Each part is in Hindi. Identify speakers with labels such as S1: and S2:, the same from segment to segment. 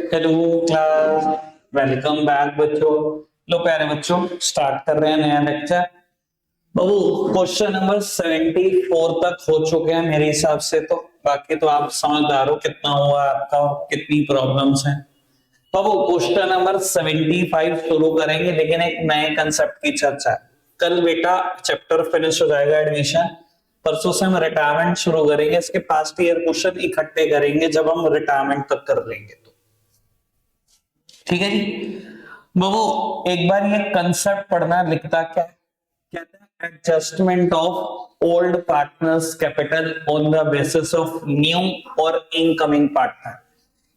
S1: हेलो क्लास, वेलकम बैक बच्चों। लो प्यारे बच्चों, स्टार्ट कर रहे हैं नया लेक्चर। बाबू क्वेश्चन नंबर 74 तक हो चुके हैं मेरे हिसाब से। तो बाकी तो आप समझदार हो कितना हुआ आपका और कितनी प्रॉब्लम्स हैं। बाबू क्वेश्चन नंबर 75 शुरू करेंगे, लेकिन एक नए कंसेप्ट की चर्चा है। कल बेटा चैप्टर फिनिश हो जाएगा एडमिशन, परसों से हम रिटायरमेंट शुरू करेंगे। इसके पास्ट ईयर क्वेश्चन इकट्ठे करेंगे जब हम रिटायरमेंट तक कर लेंगे। तो ठीक है जी बाबू, एक बार ये कंसेप्ट पढ़ना। लिखता क्या है? कहता है adjustment of old partners capital on the basis of new और इनकमिंग पार्टनर।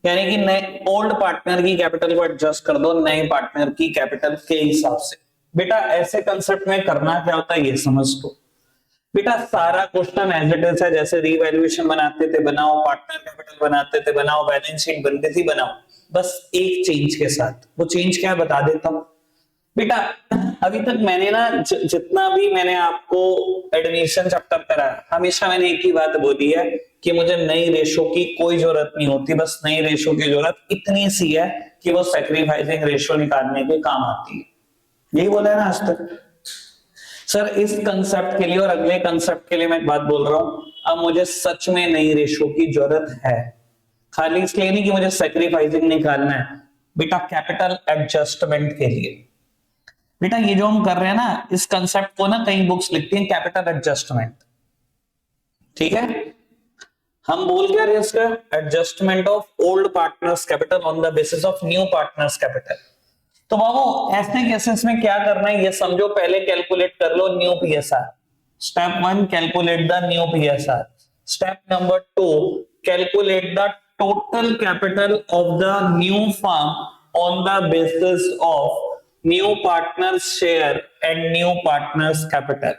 S1: यानी कि नए ओल्ड पार्टनर की कैपिटल को एडजस्ट कर दो नए पार्टनर की कैपिटल के हिसाब से। बेटा ऐसे कंसेप्ट में करना क्या होता है ये समझ लो। बेटा सारा क्वेश्चन एज इट इज है, जैसे रीवैल्यूएशन बनाते थे बनाओ, पार्टनर कैपिटल बनाते थे बनाओ, बैलेंस शीट बनती थी बनाओ, बस एक चेंज के साथ। वो चेंज क्या है बता देता हूं बेटा। अभी तक मैंने ना जितना भी मैंने आपको एडमिशन चैप्टर कराया, हमेशा मैंने एक ही बात बोली है कि मुझे नई रेशो की कोई जरूरत नहीं होती। बस नई रेशो की जरूरत इतनी सी है कि वो सैक्रिफाइसिंग रेशो निकालने के काम आती है। यही बोला है ना आज तक सर। इस कंसेप्ट के लिए और अगले कंसेप्ट के लिए मैं एक बात बोल रहा हूं, अब मुझे सच में नई रेशो की जरूरत है। खाली इसलिए नहीं कि मुझे सैक्रिफाइसिंग निकालना है बेटा, कैपिटल एडजस्टमेंट के लिए। बेटा ये जो हम कर रहे हैं ना, इस कंसेप्ट को ना कई बुक्स लिखती हैं कैपिटल एडजस्टमेंट। ठीक है, हम बोल क्या रहे हैं इसका? Adjustment of old partners capital on the basis of new partners capital. तो बाबू ऐसे केसेस में क्या करना है ये समझो। पहले कैलकुलेट कर लो new PSR. Step 1 calculate the new PSR. Step number 2 calculate the total capital of the new firm on the basis of new partners share and new partners capital.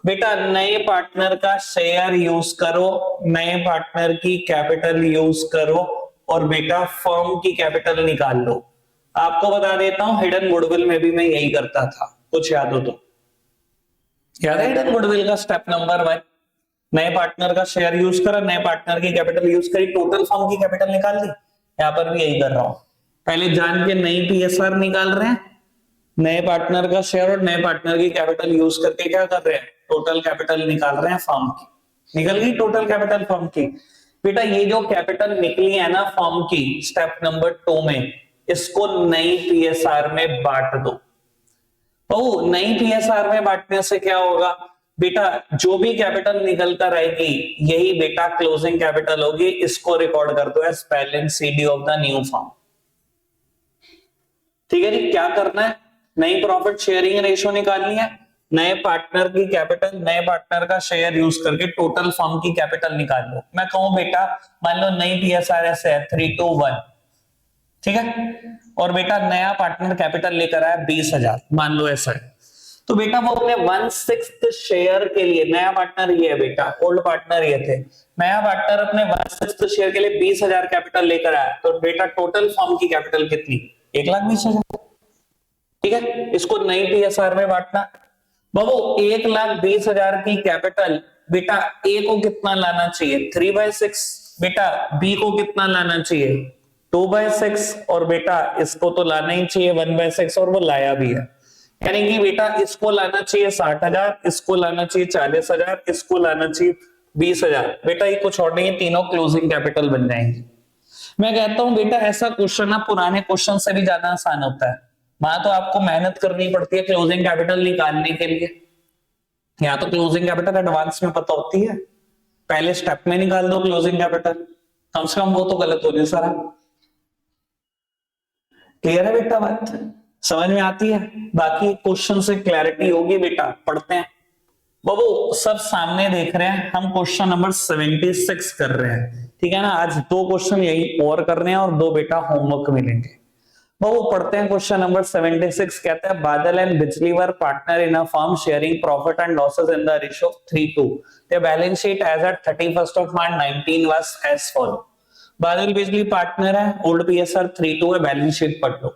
S1: बेटा नए पार्टनर का शेयर यूज करो, नए पार्टनर की कैपिटल यूज करो, और बेटा फर्म की कैपिटल निकाल लो। आपको बता देता हूं हिडन गुडविल में भी मैं यही करता था, कुछ याद हो तो। याद है हिडन गुडविल का स्टेप नंबर 1? नए पार्टनर का शेयर यूज करा, नए पार्टनर की कैपिटल यूज करी, टोटल फर्म की कैपिटल निकाल दी। यहां पर भी यही कर रहा हूं। पहले जान के नई पीएसआर निकाल रहे हैं, नए पार्टनर का शेयर और नए पार्टनर की कैपिटल यूज करके क्या कर रहे हैं? टोटल कैपिटल निकाल रहे हैं फर्म की। निकल गई टोटल कैपिटल फर्म की। बेटा ये जो कैपिटल निकली है ना फर्म की, स्टेप नंबर 2 में इसको नई पीएसआर में बांट दो। ओ नई पीएसआर में बांटने से क्या होगा बेटा? जो भी कैपिटल निकल कर आएगी यही बेटा क्लोजिंग कैपिटल होगी। इसको रिकॉर्ड कर दो as balance CD of the new firm. ठीक है जी, क्या करना है? नई प्रॉफिट शेयरिंग रेशियो निकालनी है, नए पार्टनर की कैपिटल नए पार्टनर का शेयर यूज करके टोटल फर्म की कैपिटल निकाल लो। मैं कहूं बेटा मान लो नई पीएसआर ऐसे है 321, ठीक है, और बेटा नया पार्टनर कैपिटल लेकर आया 20,000, मान लो ऐसा है। तो बेटा वो अपने 1/6 शेयर के लिए, नया पार्टनर ये है बेटा, ओल्ड पार्टनर ये थे, नया पार्टनर अपने 1/6 शेयर के लिए 20,000 कैपिटल लेकर आया। तो बेटा टोटल फर्म की कैपिटल कितनी? 1,20,000। ठीक है, इसको नई पीएसआर में बांटना। बाबू 1,20,000 की कैपिटल बेटा ए को कितना लाना चाहिए? 3/6। बेटा बी को कितना लाना चाहिए? 2/6। और बेटा इसको तो लाना ही चाहिए 1/6, और वो लाया भी है। यानी कि बेटा इसको लाना चाहिए 60,000, इसको लाना चाहिए 40,000, इसको लाना चाहिए 20,000। बेटा ये कुछ और नहीं है, तीनों क्लोजिंग कैपिटल बन जाएंगे। मैं कहता हूं बेटा ऐसा क्वेश्चन ना पुराने क्वेश्चन से भी ज्यादा आसान होता है। वहां तो आपको मेहनत करनी पड़ती है क्लोजिंग कैपिटल निकालने के लिए, यहाँ तो क्लोजिंग कैपिटल एडवांस में पता होती है, पहले स्टेप में निकाल दो क्लोजिंग कैपिटल। कम से कम वो तो गलत हो नहीं सारा। क्लियर है बेटा बात? समझ में आती है? बाकी क्वेश्चन से क्लैरिटी होगी बेटा। पढ़ते हैं बाबू, सब सामने देख रहे हैं। हम क्वेश्चन नंबर 76 कर रहे हैं, ठीक है ना। आज 2 क्वेश्चन यही और करने हैं और 2 बेटा होमवर्क मिलेंगे। वो पढ़ते हैं क्वेश्चन नंबर 76। कहता है Badal and Bijli were partner in a firm sharing profit and losses in the ratio 3:2। The balance sheet as at 31st March 19 was as follow. Badal Bijli partner है, ओल्ड पीएसआर 3:2 है, बैलेंस शीट पढ़ लो।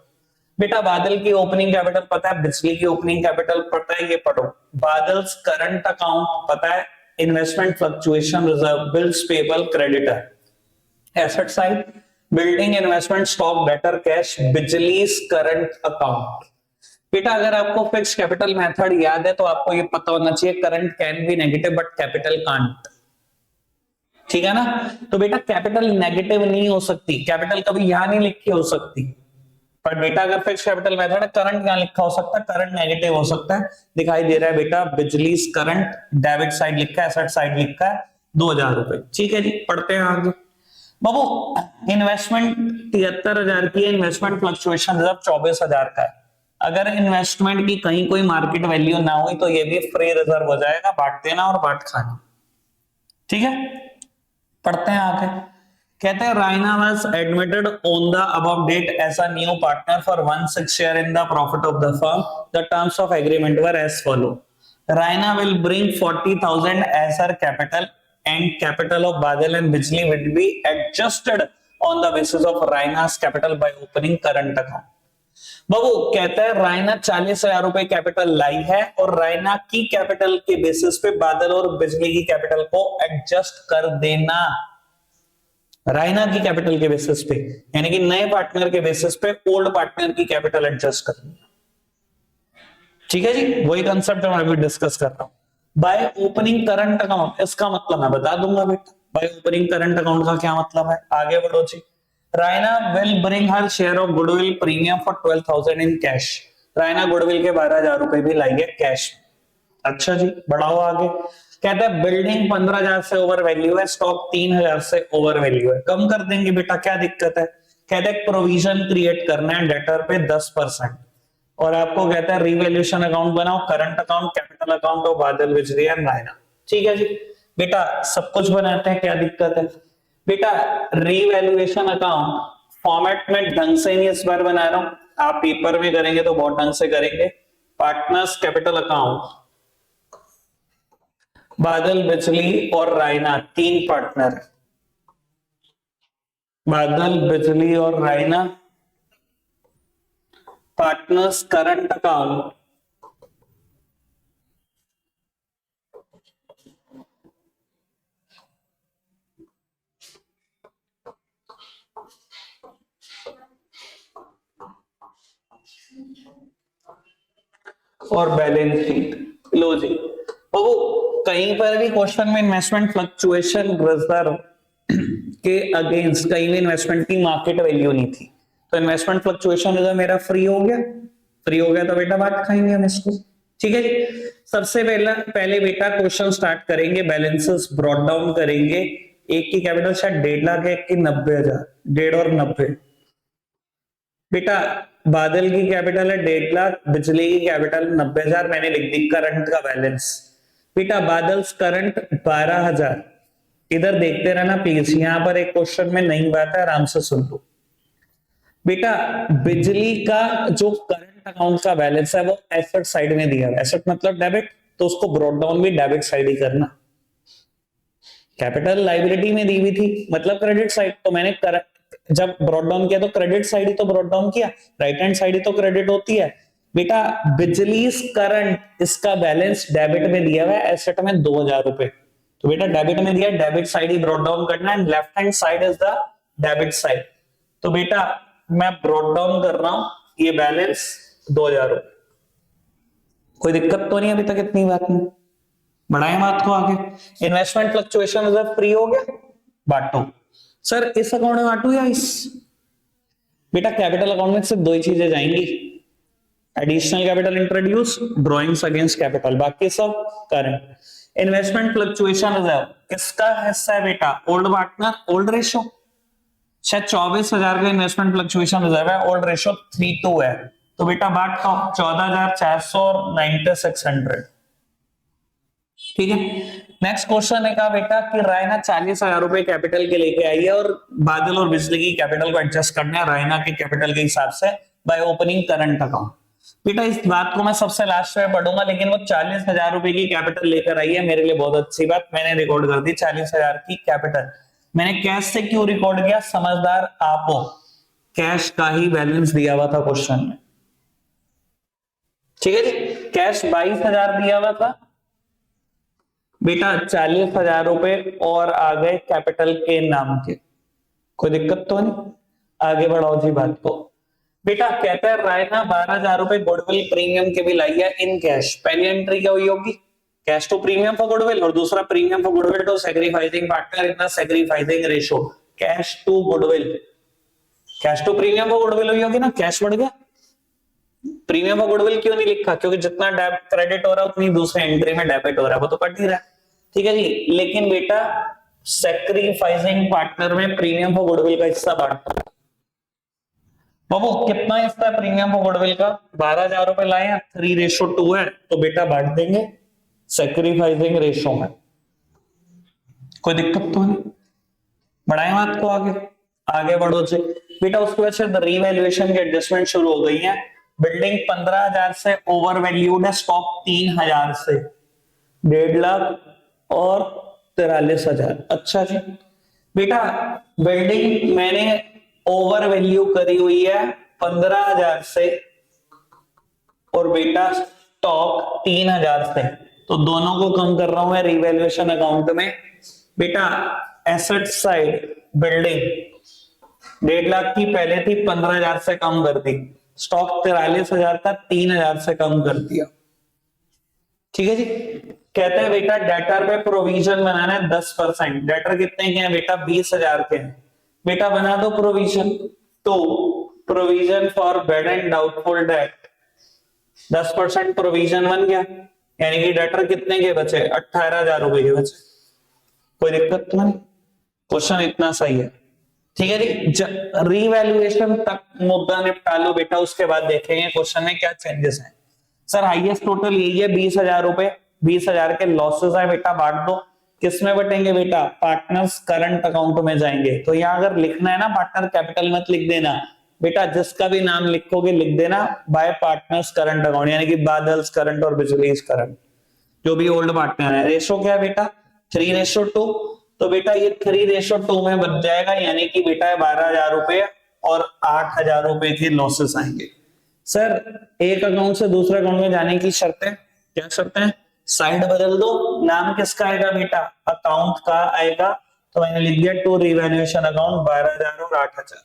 S1: बेटा बादल की ओपनिंग कैपिटल पता है, बिजली की ओपनिंग कैपिटल पता है, ये पढ़ो। बादल्स करंट अकाउंट पता है, investment fluctuation reserve bills payable creditor. Asset side building investment stock debtor cash बिजली करंट अकाउंट। बेटा अगर आपको फिक्स कैपिटल मेथड याद है तो आपको ये पता होना चाहिए current can be negative but capital can't. ठीक है ना। तो बेटा कैपिटल नेगेटिव नहीं हो सकती, कैपिटल कभी यहां नहीं लिखी हो सकती, पर बेटा अगर फिक्स कैपिटल मेथड है करंट यहां लिखा हो सकता है, करंट नेगेटिव हो सकता है। दिखाई दे रहा है बेटा बिजली करंट डेबिट साइड लिखा है, एसेट साइड लिखा है 2000 रुपए। ठीक है जी, पढ़ते हैं आगे। बाबू इन्वेस्टमेंट 73,000 की है, इन्वेस्टमेंट फ्लक्चुएशन रिजर्व 24,000 का है। अगर इन्वेस्टमेंट की कहीं कोई मार्केट वैल्यू ना हुई तो ये भी फ्री रिजर्व हो जाएगा, बांट देना और बांट खाना। ठीक है, पढ़ते हैं आगे। कहते हैं Raina was admitted on the above date as a new partner for 1/6 share in the profit of the firm. The terms of agreement were as follow. Raina will bring 40,000 as her capital and capital of Badal and Bijli will be adjusted on the basis of Raina's capital by opening current account। बाबू कहता है रायना 40,000 रुपए कैपिटल लाई है और रायना की कैपिटल के बेसिस पे बादल और बिजली की कैपिटल को एडजस्ट कर देना। रायना की कैपिटल के बेसिस पे यानी कि नए पार्टनर के बेसिस पे ओल्ड पार्टनर की कैपिटल एडजस्ट कर देना। ठीक है जी, वही कंसेप्ट मैं अभी डिस्कस कर रहा हूं। बाय ओपनिंग करंट अकाउंट, इसका मतलब मैं बता दूंगा बेटा। बाय ओपनिंग करंट अकाउंट का क्या मतलब है, आगे बढ़ो जी। Raina will bring her share of goodwill premium for 12,000 in cash. Raina goodwill के 12,000 रुपए भी लाएंगे कैश। अच्छा जी, बढ़ाओ आगे। कहते हैं बिल्डिंग 15,000 से ओवर वैल्यू है, स्टॉक 3,000 से ओवर वैल्यू है। कम कर देंगे बेटा, क्या दिक्कत है। कहते हैं प्रोविजन क्रिएट करना है डेटर पे 10%, और आपको कहता है रीवैल्यूएशन अकाउंट बनाओ, करंट अकाउंट, कैपिटल अकाउंट और बादल बिजली एंड रायना। ठीक है जी बेटा, सब कुछ बनाते हैं, क्या दिक्कत है बेटा। रीवैल्यूएशन अकाउंट फॉर्मेट में ढंग से नहीं इस बार बना रहा हूं, आप पेपर में करेंगे तो बहुत ढंग से करेंगे। पार्टनर्स कैपिटल अकाउंट, बादल बिजली और रायना 3 पार्टनर, बादल बिजली और रायना। पार्टनर्स करंट अकाउंट, और बैलेंस शीट। लो जी, वो कहीं पर भी क्वेश्चन में इन्वेस्टमेंट फ्लक्चुएशन रिजर्व के अगेंस्ट कहीं भी इन्वेस्टमेंट की मार्केट वैल्यू नहीं थी, तो इन्वेस्टमेंट फ्लक्चुएशन रिजर्व मेरा फ्री हो गया। फ्री हो गया तो बेटा बात खाएंगे हम इसको। ठीक है जी, सबसे पहले बेटा क्वेश्चन स्टार्ट करेंगे, बैलेंसेस ब्रॉट डाउन करेंगे। एक की कैपिटल शायद 1.5 लाख है, एक की 90,000, 1.5 और 90। बेटा बादल की कैपिटल है 1.5 लाख, बिजली की कैपिटल 90,000, मैंने लिख दी करंट का बैलेंस। बेटा बादल करंट 12,000। इधर देखते रहना प्लीज, यहां पर एक क्वेश्चन में नई बात है, आराम से सुन लो। बेटा बिजली का जो करंट अकाउंट का बैलेंस है वो एसेट साइड में दिया है, एसेट मतलब डेबिट, तो उसको ब्रॉट डाउन भी डेबिट साइड ही करना। कैपिटल लाइबिलिटी में दी हुई थी मतलब क्रेडिट साइड, तो मैंने जब ब्रॉट डाउन किया तो क्रेडिट साइड ही तो ब्रॉट डाउन किया, राइट हैंड साइड ही तो क्रेडिट होती है। बेटा बिजली करंट, इसका बैलेंस डेबिट में दिया हुआ है, एसेट में 2,000 रुपए, तो बेटा डेबिट में दिया, debit side he brought down करना है, left hand side is the debit side. तो बेटा मैं ब्रॉट डाउन कर रहा हूं, ये बैलेंस 2,000 रुपए। कोई दिक्कत तो नहीं अभी तक इतनी बात में, बढ़ाए बात को आगे। इन्वेस्टमेंट फ्लक्चुएशन रिजर्व फ्री हो गया, बांटो। सर इस अकाउंट में बांटू या इस, बेटा कैपिटल अकाउंट में सिर्फ 2 ही चीजें जाएंगी, additional capital introduce, drawings against capital, बाकी सब करंट। इन्वेस्टमेंट फ्लक्चुएशन रिजर्व किसका हिस्सा है बेटा, ओल्ड पार्टनर, ओल्ड रेशो। शायद 24,000 का इन्वेस्टमेंट फ्लक्चुएशन रिजर्व है, ओल्ड रेशो 3:2 है, तो बेटा बांट का 14,400 और 9,600। ठीक है, नेक्स्ट क्वेश्चन है कहा बेटा कि रायना 40,000 रुपए कैपिटल के लेके आई है और बादल और बिजली की कैपिटल को एडजस्ट करना है रायना के कैपिटल के हिसाब से बाय ओपनिंग करंट अकाउंट। बेटा इस बात को मैं सबसे लास्ट में पढ़ूंगा, लेकिन वो 40,000 रुपए की कैपिटल लेकर आई है, मेरे लिए बहुत अच्छी बात, मैंने रिकॉर्ड कर दी 40,000 की कैपिटल। मैंने कैश से क्यों रिकॉर्ड किया, समझदार आप हो, कैश का ही बैलेंस दिया हुआ था क्वेश्चन में। ठीक है जी, कैश 22,000 दिया हुआ था बेटा, 40,000 रुपए और आ गए कैपिटल के नाम के, कोई दिक्कत तो नहीं। आगे बढ़ाओ जी बात को। बेटा कहता है रायना 12,000 रुपए गुडविल प्रीमियम के भी लाई है इन कैश। पहली एंट्री क्या हुई होगी, cash to premium for goodwill, और दूसरा premium for goodwill to sacrificing partner इतना sacrificing ratio. Cash to goodwill, cash to premium for goodwill हुई होगी ना, कैश बढ़ गया। प्रीमियम फॉर गुडविल क्यों नहीं लिखा, क्योंकि जितना डेबिट क्रेडिट हो रहा है उतनी दूसरी एंट्री में डेबिट हो रहा है, वो तो कट ही रहा है। ठीक है जी, लेकिन बेटा सैक्रिफाइसिंग पार्टनर में प्रीमियम फॉर गुडविल का हिस्सा बांटो। बाबू कितना हिस्सा है प्रीमियम फॉर गुडविल का, 12,000 रुपए लाए हैं, 3:2 है, तो बेटा बांट देंगे सैक्रिफाइसिंग रेशो में। कोई दिक्कत तो नहीं, बढ़ाएं बात को आगे, आगे बढ़ो जी। बेटा उसके बाद से रीवैल्यूएशन की एडजस्टमेंट शुरू हो गई है। बिल्डिंग 15,000 से ओवर वैल्यूड है, स्टॉक 3,000 से, 1.5 लाख और 43,000। अच्छा जी बेटा बिल्डिंग मैंने ओवर वैल्यू करी हुई है 15,000 से, और बेटा स्टॉक 3,000 से, तो दोनों को कम कर रहा हूं मैं रीवैल्यूएशन अकाउंट में। बेटा एसेट साइड बिल्डिंग 1.5 लाख की पहले थी, 15,000 से कम कर दी, स्टॉक 43,000 था, 3,000 से कम कर दिया। ठीक है जी, कहते हैं बेटा डेटर पे प्रोविजन बनाना है 10%। डेटर कितने के हैं बेटा, 20,000 के हैं। बेटा बना दो प्रोविजन, तो provision for bad and doubtful debt 10% provision बन गया, यानी कि डेटर कितने के बचे, 18,000 रुपए के बचे। कोई दिक्कत तो नहीं, क्वेश्चन इतना सही है। ठीक है जी, रीवैल्यूएशन तक मुद्दा निपटा लो बेटा, उसके बाद देखेंगे क्वेश्चन में क्या चेंजेस हैं। सर हाईएस्ट टोटल यही है 20,000 रुपए, 20,000 के लॉसेस है बेटा, बांट दो। किसमें बटेंगे बेटा, पार्टनर्स करंट अकाउंट में जाएंगे। तो यहां अगर लिखना है ना पार्टनर कैपिटल मत लिख देना बेटा, जिसका भी नाम लिखोगे लिख देना बाय पार्टनर्स करंट अकाउंट, यानी कि बादल्स करंट और बिजलीज करंट, जो भी ओल्ड पार्टनर है। रेशो क्या है बेटा, 3:2, तो बेटा ये 3:2 में बच जाएगा, यानी कि बेटा 12,000 रुपए और 8,000 रुपए के लॉसेस आएंगे। सर एक अकाउंट से दूसरे अकाउंट में जाने की शर्तें, क्या शर्तें, साइड बदल दो, नाम किसका आएगा बेटा, अकाउंट का आएगा, तो मैंने लिख दिया टू रिवैल्यूएशन अकाउंट 12,000 और 8,000।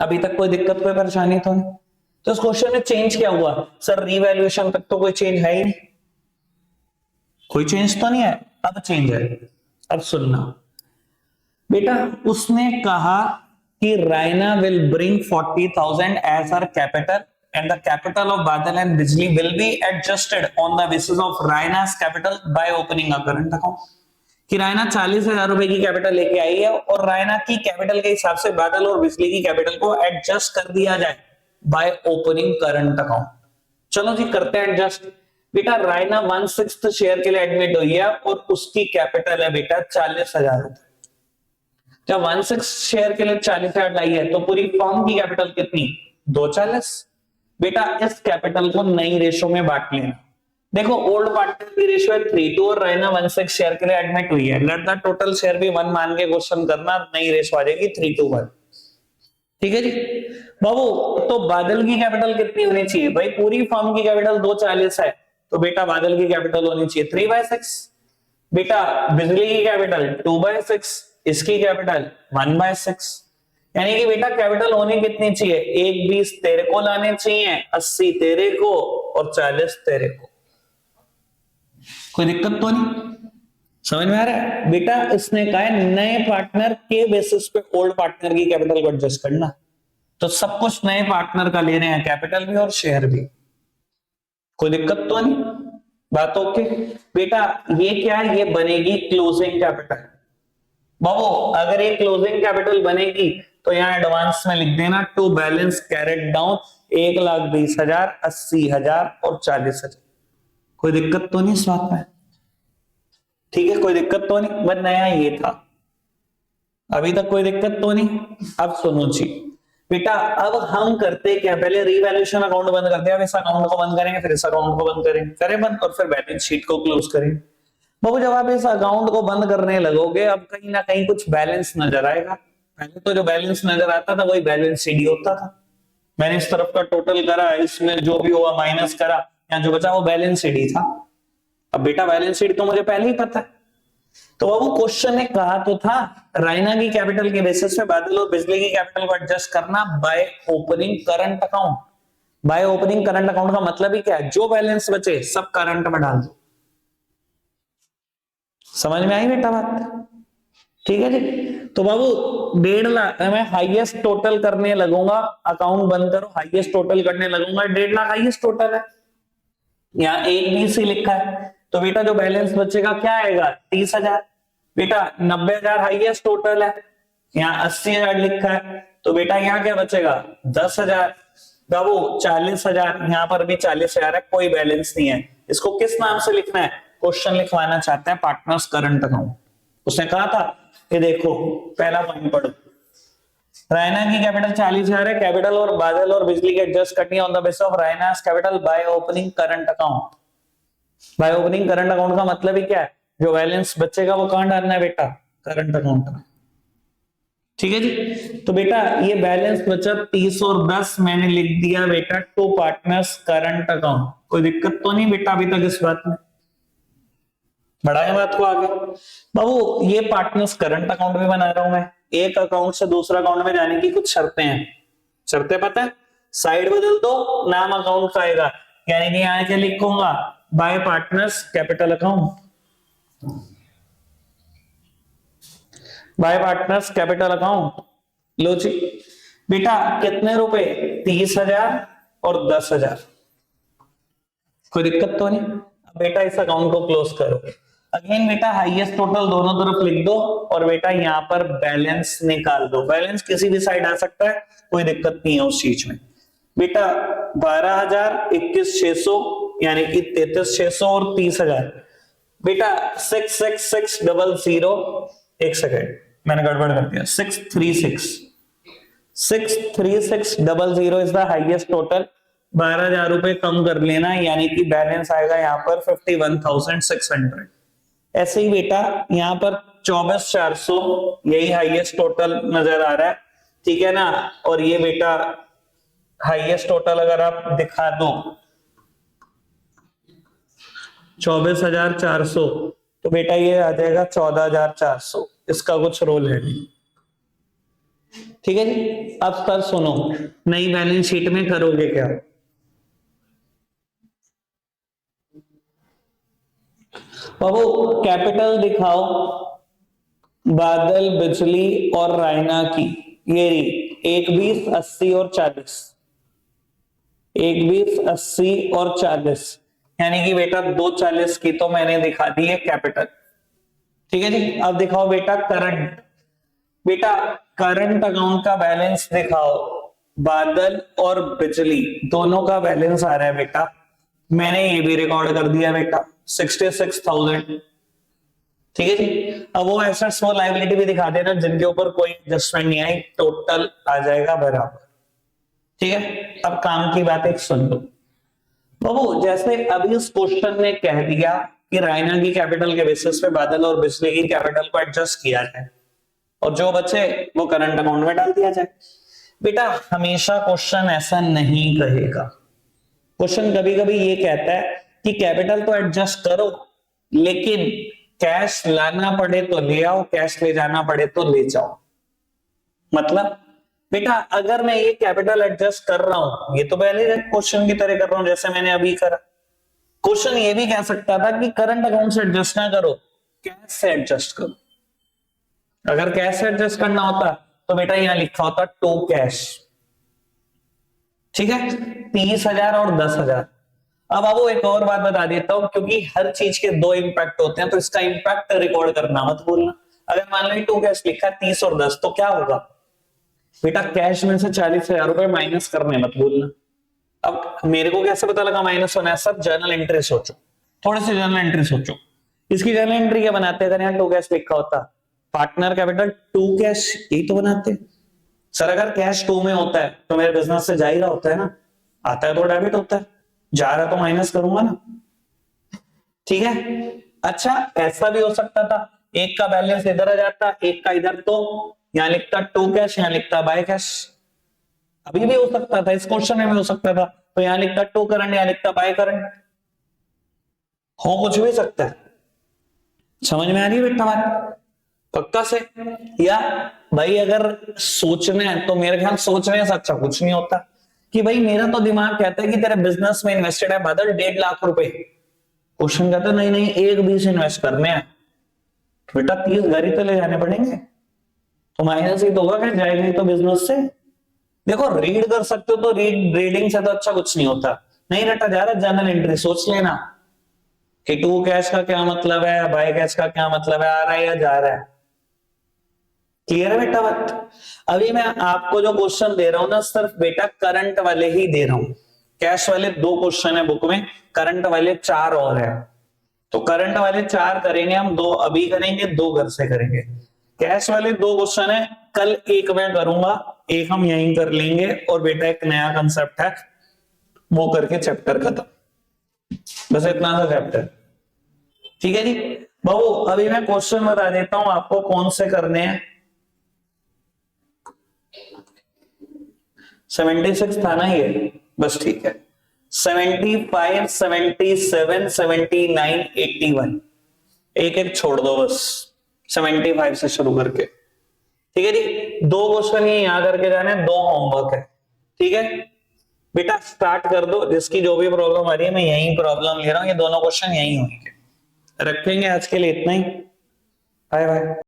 S1: अभी तक कोई दिक्कत कोई परेशानी तो नहीं। तो इस क्वेश्चन में चेंज क्या हुआ, सर रिवैल्यूएशन तक तो कोई चेंज है ही नहीं, कोई चेंज तो नहीं है, अब चेंज है। अब सुनना बेटा, उसने कहा कि Raina will bring 40,000 as her capital and the capital of Badal and Bijli will be adjusted on the basis of Raina's capital by opening a current account। कि रायना 40,000 रुपए की कैपिटल लेके आई है, और रायना की कैपिटल के हिसाब से बादल और बिजली की कैपिटल को एडजस्ट कर दिया जाए बाय ओपनिंग करंट अकाउंट। चलो जी करते हैं एडजस्ट। बेटा रायना 1/6 शेयर के लिए एडमिट हुई है, और उसकी कैपिटल है बेटा 40,000 रुपए। जब 1/6 शेयर के लिए 40,000 लाई है, तो पूरी फर्म की कैपिटल कितनी, 240। बेटा इस कैपिटल को नई रेशो में बांट लेना। देखो ओल्ड पार्टनर की रेशो है 3:2 और रायना 1/6 शेयर के लिए एडमिट हुई है, लेट द टोटल शेयर भी 1 मान के क्वेश्चन करना, नई रेशो आ जाएगी 3:1। ठीक है जी बाबू, तो बादल की कैपिटल कितनी होनी चाहिए भाई, पूरी फर्म की कैपिटल 240 है, तो बेटा बादल की कैपिटल होनी चाहिए 3/6। बेटा बिजली की कैपिटल 2/6, इसकी कैपिटल 1/6, यानी कि बेटा कैपिटल होनी कितनी चाहिए, 1/20 तेरे को लाने चाहिए, 80 तेरे को और 40 तेरे को। कोई दिक्कत तो नहीं, समझ में आ रहा है बेटा। इसने कहा है नए पार्टनर के बेसिस पे ओल्ड पार्टनर की कैपिटल को एडजस्ट करना, तो सब कुछ नए पार्टनर का ले रहे हैं, कैपिटल भी और शेयर भी। कोई दिक्कत तो नहीं, बात ओके। बेटा ये क्या है, ये बनेगी क्लोजिंग कैपिटल। बाबू अगर ये क्लोजिंग कैपिटल बनेगी, तो यहां एडवांस में लिख देना टू बैलेंस कैरेट डाउन 1,20,000, 80,000 और 40,000। कोई दिक्कत तो नहीं इस बात में, ठीक है कोई दिक्कत तो नहीं, बस नया ये था, अभी तक कोई दिक्कत तो नहीं। अब सुनो जी बेटा, अब हम करते क्या, पहले रीवैल्यूएशन अकाउंट बंद करते हैं, अब इस अकाउंट को बंद करेंगे, फिर इस अकाउंट को बंद करेंगे, करें बंद, और फिर बैलेंस शीट को क्लोज करेंगे। बाबू जब आप इस अकाउंट को बंद करने लगोगे, अब कहीं ना कहीं कुछ बैलेंस नजर आएगा। पहले तो जो बैलेंस नजर आता था वही बैलेंस शीट होता था, मैंने इस तरफ का टोटल करा, इसमें जो भी हुआ माइनस करा, यहाँ जो बचा वो बैलेंस शीट ही था। अब बेटा बैलेंस शीट तो मुझे पहले ही पता है, तो बाबू क्वेश्चन ने कहा तो था रायना की कैपिटल के बेसिस पे बादल और बिजली की कैपिटल को एडजस्ट करना bye opening current account. By opening current account का मतलब ही क्या है, जो बैलेंस बचे सब करंट में डाल दो। समझ में आई बेटा बात? ठीक है जी। तो बाबू 1.5 लाख मैं हाईएस्ट टोटल करने लगूंगा, अकाउंट बंद करो, हाईएस्ट टोटल करने लगूंगा, 1.5 लाख हाईएस्ट टोटल है, यहाँ एक बी सी लिखा है, तो बेटा जो बैलेंस बचेगा क्या आएगा 30,000। बेटा 90,000 हाईएस्ट टोटल है, यहाँ 80,000 लिखा है, तो बेटा यहाँ क्या बचेगा 10,000। बाबू 40,000, यहाँ पर भी 40,000 है, कोई बैलेंस नहीं है। इसको किस नाम से लिखना है, क्वेश्चन लिखवाना चाहते हैं पार्टनर्स करंट अकाउंट। उसने कहा था ये देखो पहला पॉइंट पढ़ो, रायना की कैपिटल 40,000 है, कैपिटल और बादल और बिजली की एडजस्ट करनी है on the basis of Raina's capital by opening current account. By opening current account का मतलब ही क्या है, जो बैलेंस बचेगा वो कहां डालना है बेटा, करंट अकाउंट में। ठीक है जी। तो बेटा ये बैलेंस बचा 30 और 10 मैंने लिख दिया बेटा टू पार्टनर्स करंट अकाउंट। कोई दिक्कत तो नहीं बेटा अभी तक इस बात में, बढ़ाए बात को आगे। बाबू ये पार्टनर्स करंट अकाउंट भी बना रहा हूं मैं, एक अकाउंट से दूसरा अकाउंट में जाने की कुछ शर्तें हैं। शर्तें पता है, साइड बदल दो नाम अकाउंट का आएगा, यानी कि यहां क्या लिखूंगा by partners capital account, by partners capital account. लो जी बेटा कितने रुपए 30,000 और 10,000, कोई दिक्कत तो नहीं। अब बेटा इस अकाउंट को क्लोज करो। अगेन बेटा हाईएस्ट टोटल दोनों तरफ लिख दो और बेटा यहाँ पर बैलेंस निकाल दो। बैलेंस किसी भी साइड आ सकता है, कोई दिक्कत नहीं है उस चीज में। बेटा 12,000, 21,600 यानी कि 33,600 और 30,000। बेटा 66600, एक सेकेंड मैंने गड़बड़ कर दिया, 63600 इज द हाईएस्ट टोटल। 12,000 रुपए कम कर लेना, यानी कि बैलेंस आएगा यहाँ पर 51,600। ऐसे ही बेटा यहाँ पर 24,400 यही हाईएस्ट टोटल नजर आ रहा है, ठीक है ना। और ये बेटा हाईएस्ट टोटल अगर आप दिखा दो 24,400, तो बेटा ये आ जाएगा 14,400, इसका कुछ रोल है नहीं। ठीक है जी। अब सर सुनो, नई बैलेंस शीट में करोगे क्या, बाबू कैपिटल दिखाओ बादल बिजली और रायना की, ये रही 1, 20, 80 और 40, 1, 20, 80 और 40, यानी कि बेटा 240 की तो मैंने दिखा दी है कैपिटल। ठीक है जी। अब दिखाओ बेटा करंट, बेटा करंट अकाउंट का बैलेंस दिखाओ, बादल और बिजली दोनों का बैलेंस आ रहा है बेटा, मैंने ये भी रिकॉर्ड कर दिया बेटा 66,000। ठीक है जी। अब वो एसेट्स वो लायबिलिटी भी दिखा देना जिनके ऊपर कोई एडजस्टमेंट नहीं आई, टोटल आ जाएगा बराबर। ठीक है। अब काम की बात एक सुन लो बाबू, जैसे अभी उस क्वेश्चन ने कह दिया कि रायना की कैपिटल के बेसिस पे बादल और बिजली की कैपिटल को एडजस्ट किया जाए और जो बचे वो करंट अकाउंट में डाल दिया जाए। बेटा हमेशा क्वेश्चन ऐसा नहीं कहेगा, क्वेश्चन कभी कभी ये कहता है कि कैपिटल तो एडजस्ट करो लेकिन कैश लाना पड़े तो ले आओ, कैश ले जाना पड़े तो ले जाओ। मतलब बेटा अगर मैं ये कैपिटल एडजस्ट कर रहा हूं, ये तो पहले क्वेश्चन की तरह कर रहा हूं जैसे मैंने अभी करा, क्वेश्चन ये भी कह सकता था कि करंट अकाउंट से एडजस्ट ना करो, कैश से एडजस्ट करो। अगर कैश से एडजस्ट करना होता तो बेटा यहां लिखा होता टू कैश। ठीक है, 30,000 और 10,000। अब आपको एक और बात बता देता हूं, क्योंकि हर चीज के दो इंपैक्ट होते हैं तो इसका इंपैक्ट रिकॉर्ड करना मत भूलना। अगर मान लो टू कैश लिखा 30 और 10 तो क्या होगा बेटा, कैश में से 40,000 रुपए माइनस करने मत भूलना। अब मेरे को कैसे पता लगा माइनस होना है, सब जर्नल एंट्री सोचो, थोड़े से जर्नल एंट्री सोचो। इसकी जर्नल एंट्री क्या बनाते हैं, अगर यहाँ टू कैश लिखा होता पार्टनर कैपिटल टू कैश, यही तो बनाते सर। अगर कैश 2 में होता है तो मेरे बिजनेस से जा ही रहा होता है ना, आता है तो डेबिट होता है, जा रहा तो माइनस करूंगा ना। ठीक है। अच्छा ऐसा भी हो सकता था एक का बैलेंस इधर आ जाता एक का इधर, तो यहां लिखता टू कैश यहां लिखता बाय कैश। अभी भी हो सकता था, इस क्वेश्चन में भी हो सकता था, तो यहां लिखता टू करंट यहां लिखता बाय करंट, हो कुछ भी सकता है। समझ में आ रही है बेटा बात? पक्का से? या भाई अगर सोचना है तो मेरे ख्याल सोचने से अच्छा कुछ नहीं होता कि भाई मेरा तो दिमाग कहता है कि तेरे बिजनेस में इन्वेस्टेड है बादल 1.5 लाख रुपए, क्वेश्चन कहता है नहीं नहीं 1 20 इन्वेस्ट करने हैं, बेटा 30 घर ही तो ले जाने पड़ेंगे, तो माइनस ही तो होगा, क्या जाएगा ही तो बिजनेस से। देखो रीड कर सकते हो तो रीडिंग से तो अच्छा कुछ नहीं होता। नहीं रटा जा रहा जर्नल एंट्री सोच लेना कि टू कैश का क्या मतलब है, बाय कैश का क्या मतलब है, आ रहा है या जा रहा है। क्लियर है बेटा बात? अभी मैं आपको जो क्वेश्चन दे रहा हूं ना सिर्फ बेटा करंट वाले ही दे रहा हूं, कैश वाले 2 क्वेश्चन है बुक में, करंट वाले 4 और है। तो करंट वाले 4 करेंगे हम, 2 अभी करेंगे, 2 घर से करेंगे। कैश वाले 2 क्वेश्चन है, कल एक मैं करूंगा, एक हम यहीं कर लेंगे, और बेटा एक नया कंसेप्ट है वो करके चैप्टर खत्म, बस इतना सा चैप्टर। ठीक है जी बाबू, अभी मैं क्वेश्चन बता देता हूं आपको कौन से करने हैं। 76 था ना ये, बस ठीक है। 75 77 79 81, एक एक छोड़ दो बस, 75 से शुरू करके। ठीक है जी, 2 क्वेश्चन ये यहां करके जाने, 2 होमवर्क है। ठीक है बेटा स्टार्ट कर दो, जिसकी जो भी प्रॉब्लम आ रही है मैं यही प्रॉब्लम ले रहा हूं, ये दोनों क्वेश्चन यही होंगे। रखेंगे आज के लिए इतना ही, बाय बाय।